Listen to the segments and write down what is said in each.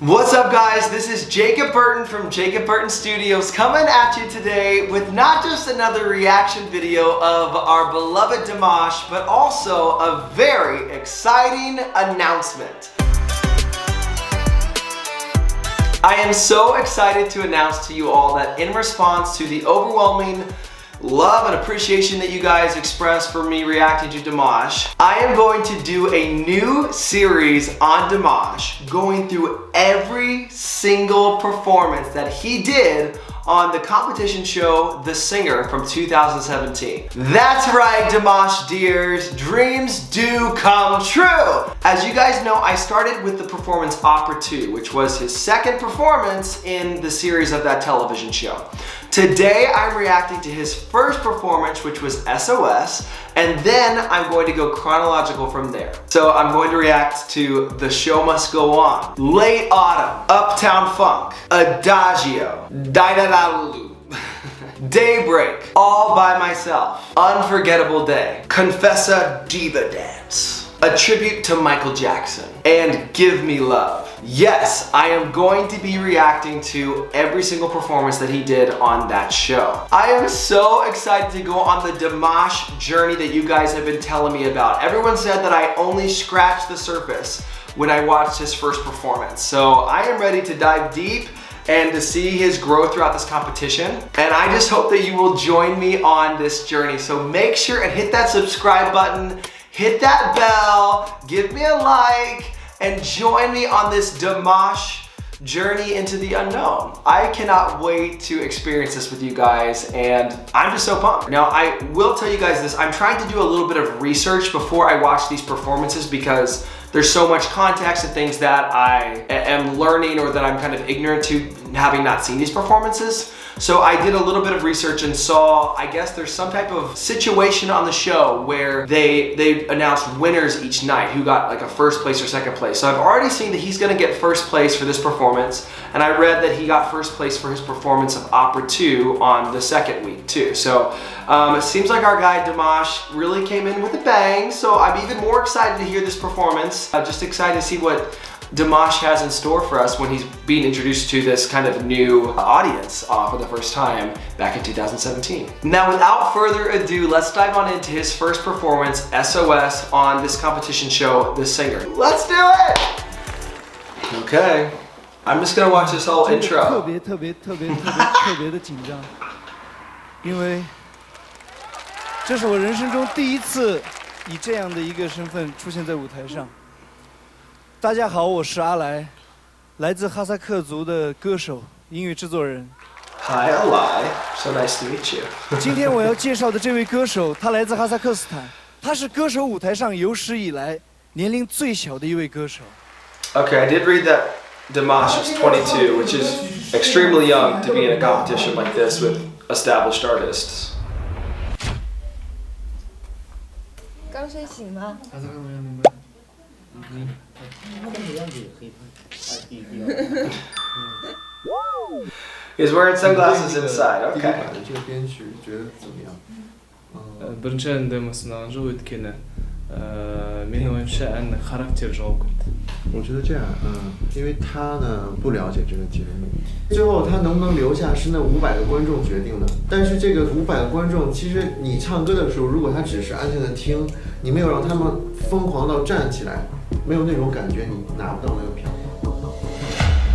What's up guys, this is Jacob Burton from Jacob Burton Studios coming at you today with not just another reaction video of our beloved Dimash, but also a very exciting announcement. I am so excited to announce to you all that in response to the overwhelming love and appreciation that you guys express for me reacting to Dimash, I am going to do a new series on Dimash, going through every single performance that he did on the competition show The Singer from 2017. That's right, Dimash dears, dreams do come true. As you guys know, I started with the performance Opera 2, which was his second performance in the series of that television show. Today, I'm reacting to his first performance, which was SOS, and then I'm going to go chronological from there. So I'm going to react to The Show Must Go On, Late Autumn, Uptown Funk, Adagio, Daidalalu, Daybreak, All By Myself, Unforgettable Day, Confessa Diva Dance, A Tribute to Michael Jackson, and Give Me Love. Yes, I am going to be reacting to every single performance that he did on that show. I am so excited to go on the Dimash journey that you guys have been telling me about. Everyone said that I only scratched the surface when I watched his first performance. So I am ready to dive deep and to see his growth throughout this competition. And I just hope that you will join me on this journey. So make sure and hit that subscribe button, hit that bell, give me a like, and join me on this Dimash journey into the unknown. I cannot wait to experience this with you guys, and I'm just so pumped. Now, I will tell you guys this, I'm trying to do a little bit of research before I watch these performances because there's so much context and things that I am learning or that I'm kind of ignorant to, having not seen these performances. So I did a little bit of research and saw, I guess there's some type of situation on the show where they announced winners each night who got like a first place or second place. So I've already seen that he's gonna get first place for this performance, and I read that he got first place for his performance of Opera 2 on the second week too. So it seems like our guy Dimash really came in with a bang, so I'm even more excited to hear this performance. I'm just excited to see what Dimash has in store for us when he's being introduced to this kind of new audience for the first time back in 2017. Now, without further ado, let's dive on into his first performance, SOS, on this competition show, The Singer. Let's do it! Okay, I'm just gonna watch this whole intro. 特别的紧张，因为这是我人生中第一次以这样的一个身份出现在舞台上。 大家好，我是阿来，来自哈萨克族的歌手、音乐制作人。Hi, Alai. So nice to meet you. 今天我要介绍的这位歌手，他来自哈萨克斯坦，他是歌手舞台上有史以来年龄最小的一位歌手。 Okay, I did read that Dimash was 22, which is extremely young to be in a competition like this with established artists. 刚睡醒吗？ He's wearing sunglasses inside. Okay. бірінші демосынан жыл өткені менің ойымша әннің характері жоғалып кетті. 我觉得这样，因为他呢不了解这个节目，最后他能不能留下是那500个观众决定的。但是这个500个观众，其实你唱歌的时候，如果他只是安静的听，你没有让他们疯狂到站起来，没有那种感觉，你拿不到那个票。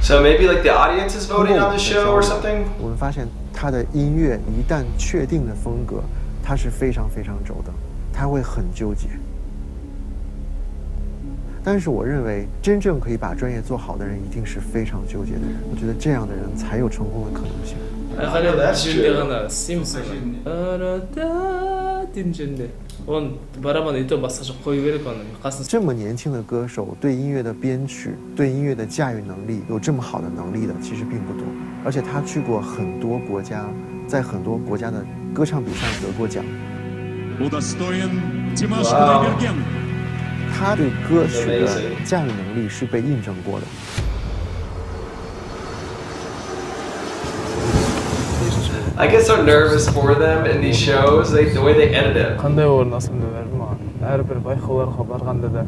So maybe like the audience is voting on the show or something? 我们发现他的音乐一旦确定的风格，他是非常非常轴的，他会很纠结。 但是我认为，真正可以把专业做好的人，一定是非常纠结的人。我觉得这样的人才有成功的可能性。这么年轻的歌手，对音乐的编曲、对音乐的驾驭能力有这么好的能力的，其实并不多。而且他去过很多国家，在很多国家的歌唱比赛得过奖。 他对歌曲的驾驭能力是被印证过的。 I get so nervous for them in these shows, the way they edit it. қандай орын алсам да бәрібір маған әрбір байқауларға барғанда да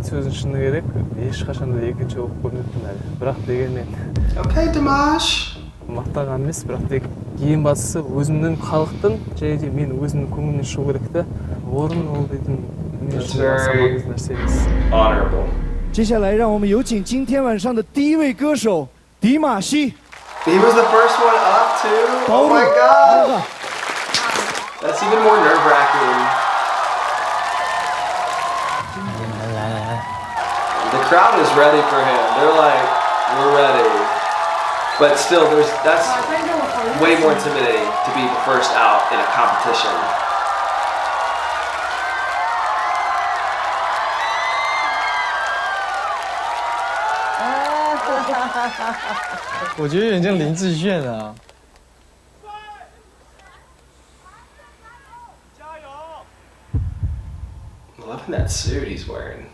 сөзін шыны керек, ешқашан да екінші болып көрмеппін әлі. Бірақ дегенмен. Okay, Dimash. Мақтаған емес, бірақ тек ең бастысы өзімнің халықтың, және де мен өзімнің көңілімнен шығу керек та. Орын ол дейтін That's very honorable. 接下来让我们有请今天晚上的第一位歌手迪玛希。 He was the first one up too. Oh my god. That's even more nerve-wracking. The crowd is ready for him. They're like, we're ready. But still, that's way more intimidating to be the first out in a competition. 我觉得有点像林志炫啊。 Loving that suit he's wearing.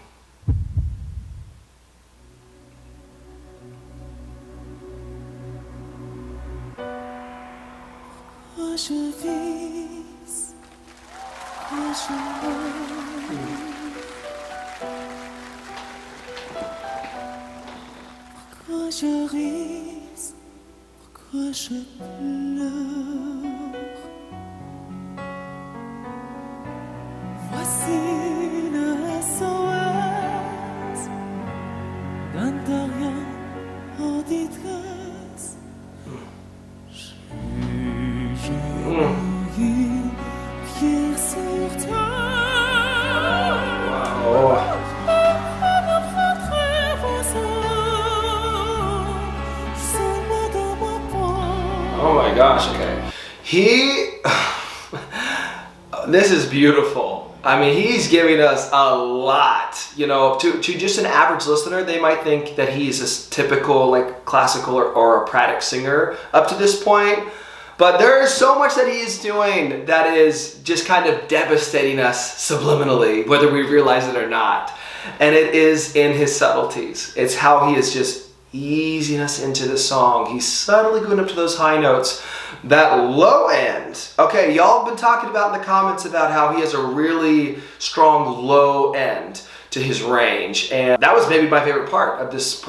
Voici le SOS d'un rien en détresse. J'ai une pierre sur terre. Oh. Oh my gosh, okay. This is beautiful. I mean, he's giving us a lot. You know, to just an average listener, they might think that he's a typical like classical or operatic singer up to this point. But there is so much that he is doing that is just kind of devastating us subliminally, whether we realize it or not. And it is in his subtleties. It's how he is just easing us into the song. He's subtly going up to those high notes. That low end. Okay, y'all have been talking about in the comments about how he has a really strong low end to his range, and that was maybe my favorite part of this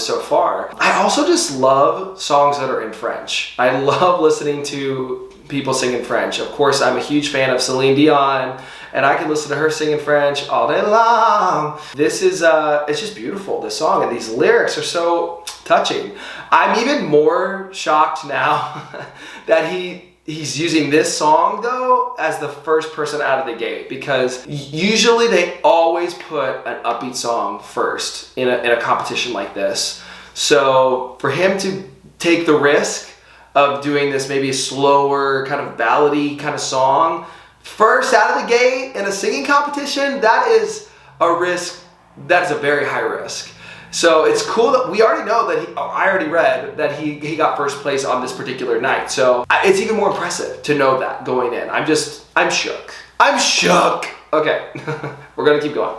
so far. I also just love songs that are in French. I love listening to people sing in French. Of course, I'm a huge fan of Celine Dion, and I can listen to her sing in French all day long. This is, it's just beautiful, this song, and these lyrics are so touching. I'm even more shocked now that he's using this song though as the first person out of the gate, because usually they always put an upbeat song first in a competition like this. So for him to take the risk of doing this maybe slower kind of ballady kind of song first out of the gate in a singing competition, that is a risk, that is a very high risk. So it's cool that we already know that I already read that he got first place on this particular night. So it's even more impressive to know that going in. I'm shook. I'm shook. Okay, we're gonna keep going.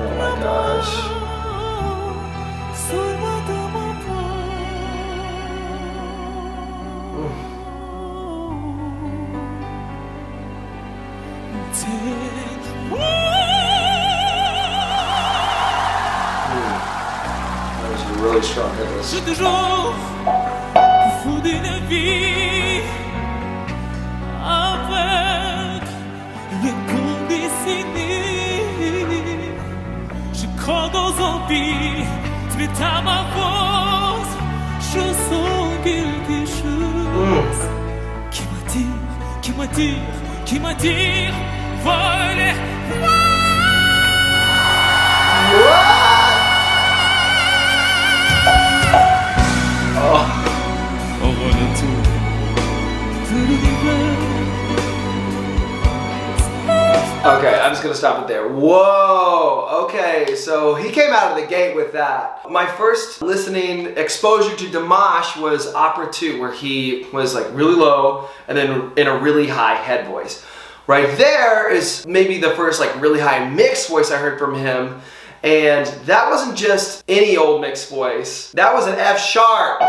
Oh my gosh. That was really strong at this. J'ai toujours fou d'une vie avec les conditionnés. Je crois aux zombies, tu es à ma force. Je sens quelque chose qui m'attire, voler. Okay, I'm just gonna stop it there. Whoa, okay, so he came out of the gate with that. My first listening exposure to Dimash was Opera 2, where he was like really low and then in a really high head voice. Right there is maybe the first like really high mixed voice I heard from him. And that wasn't just any old mixed voice. That was an F sharp.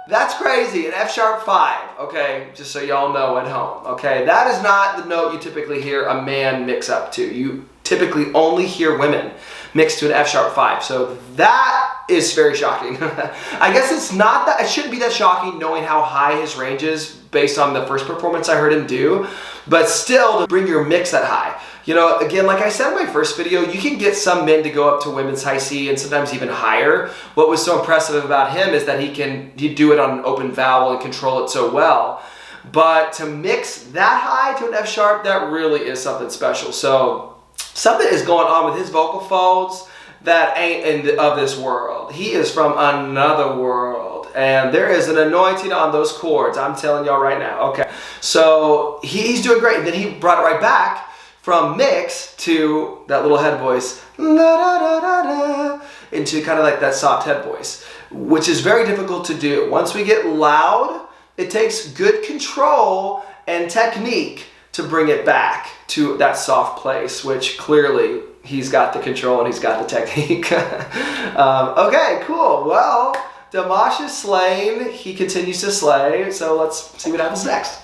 That's crazy, an F sharp 5, okay? Just so y'all know at home, okay? That is not the note you typically hear a man mix up to. You typically only hear women mix to an F sharp 5. So that is very shocking. I guess it's not that, it shouldn't be that shocking knowing how high his range is based on the first performance I heard him do, but still to bring your mix that high. You know, again, like I said in my first video, you can get some men to go up to women's high C and sometimes even higher. What was so impressive about him is that he'd do it on an open vowel and control it so well. But to mix that high to an F sharp, that really is something special. So something is going on with his vocal folds that ain't of this world. He is from another world. And there is an anointing on those chords, I'm telling y'all right now. Okay, so he's doing great. And then he brought it right back from mix to that little head voice, da, da, da, da, da, into kind of like that soft head voice, which is very difficult to do. Once we get loud, it takes good control and technique to bring it back to that soft place, which clearly he's got the control and he's got the technique. Okay, cool. Well, Dimash is slaying. He continues to slay. So let's see what happens next.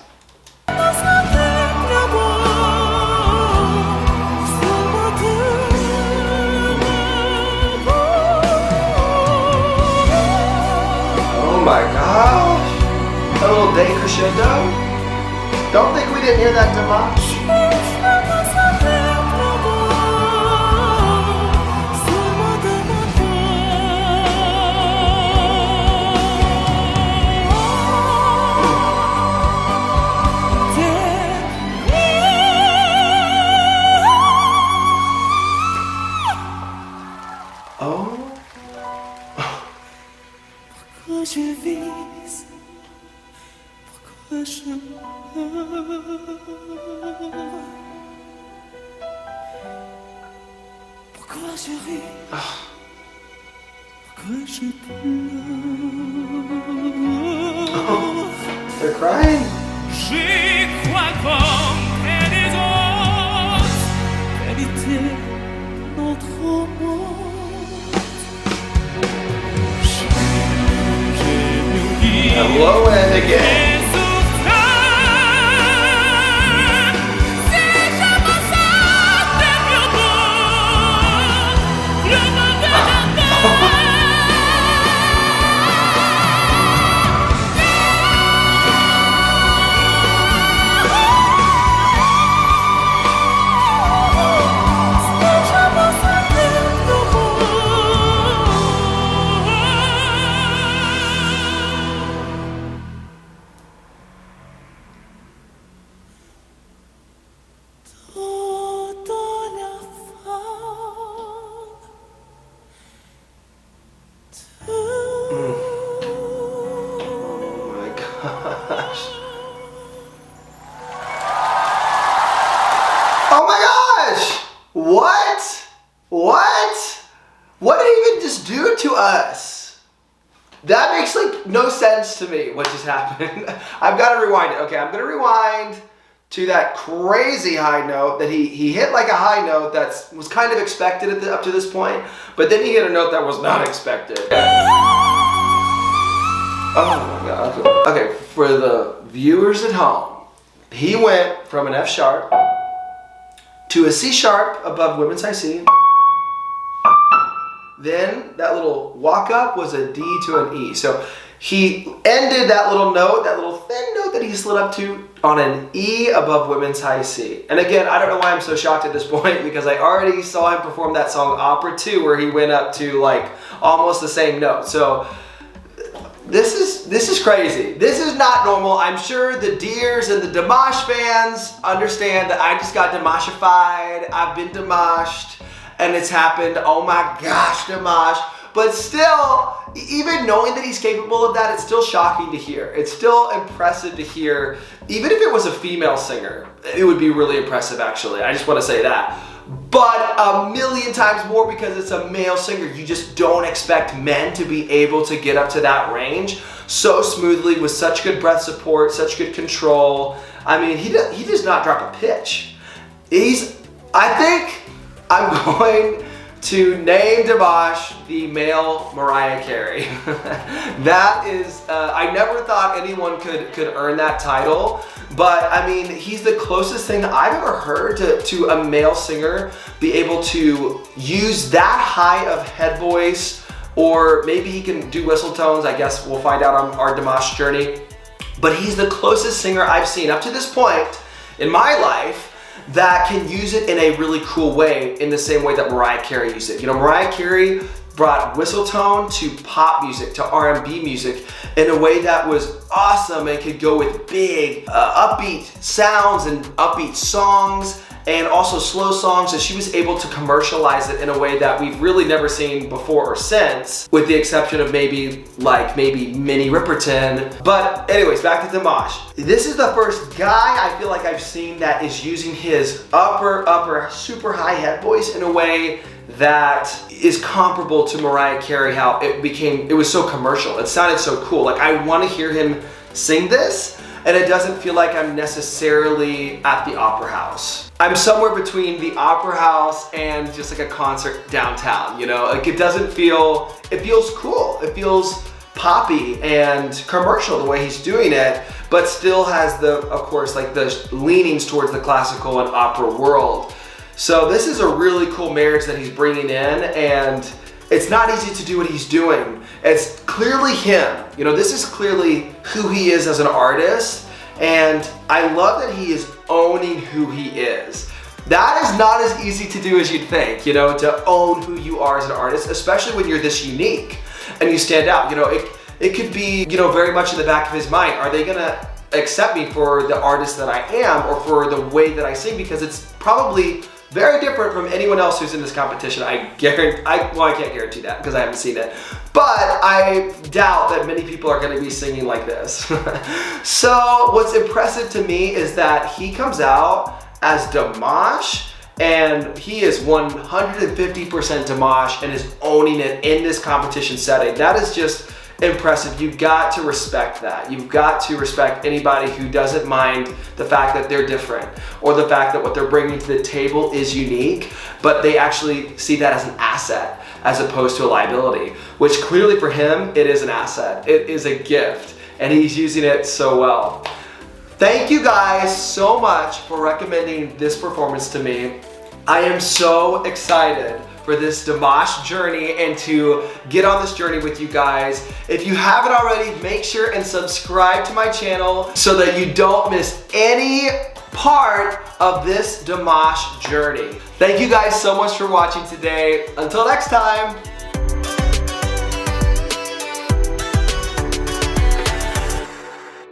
Oh my gosh. A little day crescendo. Don't think we didn't hear that, Dimash. Je vise, pourquoi je meurs, pourquoi je ris, pourquoi je pleure. They're crying. J'y crois comme des autres, vérité notre monde. Low end again. Oh my gosh! What? What? What did he even just do to us? That makes like no sense to me, what just happened. I've got to rewind it. Okay, I'm going to rewind to that crazy high note that he hit like a high note that was kind of expected up to this point, but then he hit a note that was not expected. Oh my God. Okay, for the viewers at home, he went from an F sharp to a C sharp above women's high C. Then that little walk up was a D to an E. So he ended that little note, that little thin note that he slid up to on an E above women's high C. And again, I don't know why I'm so shocked at this point because I already saw him perform that song Opera 2 where he went up to like almost the same note. So this is crazy. This is not normal. I'm sure the Deers and the Dimash fans understand that I just got Dimashified. I've been Dimashed and it's happened. Oh my gosh, Dimash. But still, even knowing that he's capable of that, it's still shocking to hear. It's still impressive to hear. Even if it was a female singer, it would be really impressive actually. I just want to say that. But a million times more because it's a male singer. You just don't expect men to be able to get up to that range so smoothly with such good breath support, such good control. I mean, he does not drop a pitch. I think I'm going to name Dimash the male Mariah Carey. That is, I never thought anyone could earn that title, but I mean, he's the closest thing I've ever heard to a male singer be able to use that high of head voice, or maybe he can do whistle tones. I guess we'll find out on our Dimash journey. But he's the closest singer I've seen up to this point in my life that can use it in a really cool way, in the same way that Mariah Carey used it. You know, Mariah Carey brought whistle tone to pop music, to R&B music, in a way that was awesome and could go with big, upbeat sounds and upbeat songs, and also slow songs, and she was able to commercialize it in a way that we've really never seen before or since, with the exception of maybe Minnie Riperton. But anyways, back to Dimash. This is the first guy I feel like I've seen that is using his upper, super high head voice in a way that is comparable to Mariah Carey, how it was so commercial. It sounded so cool. Like, I want to hear him sing this, and it doesn't feel like I'm necessarily at the opera house. I'm somewhere between the opera house and just like a concert downtown, you know? Like, it feels cool. It feels poppy and commercial the way he's doing it, but still has of course, like the leanings towards the classical and opera world. So this is a really cool marriage that he's bringing in, and it's not easy to do what he's doing. It's clearly him. You know, this is clearly who he is as an artist, and I love that he is owning who he is. That is not as easy to do as you'd think, you know, to own who you are as an artist, especially when you're this unique and you stand out. You know, it could be, you know, very much in the back of his mind. Are they gonna accept me for the artist that I am, or for the way that I sing? Because it's probably very different from anyone else who's in this competition. I can't guarantee that because I haven't seen it. But I doubt that many people are gonna be singing like this. So what's impressive to me is that he comes out as Dimash, and he is 150% Dimash and is owning it in this competition setting. That is just impressive. You've got to respect that. You've got to respect anybody who doesn't mind the fact that they're different, or the fact that what they're bringing to the table is unique, but they actually see that as an asset as opposed to a liability, which clearly for him, it is an asset. It is a gift, and he's using it so well. Thank you guys so much for recommending this performance to me. I am so excited for this Dimash journey and to get on this journey with you guys. If you haven't already, make sure and subscribe to my channel so that you don't miss any part of this Dimash journey. Thank you guys so much for watching today. Until next time.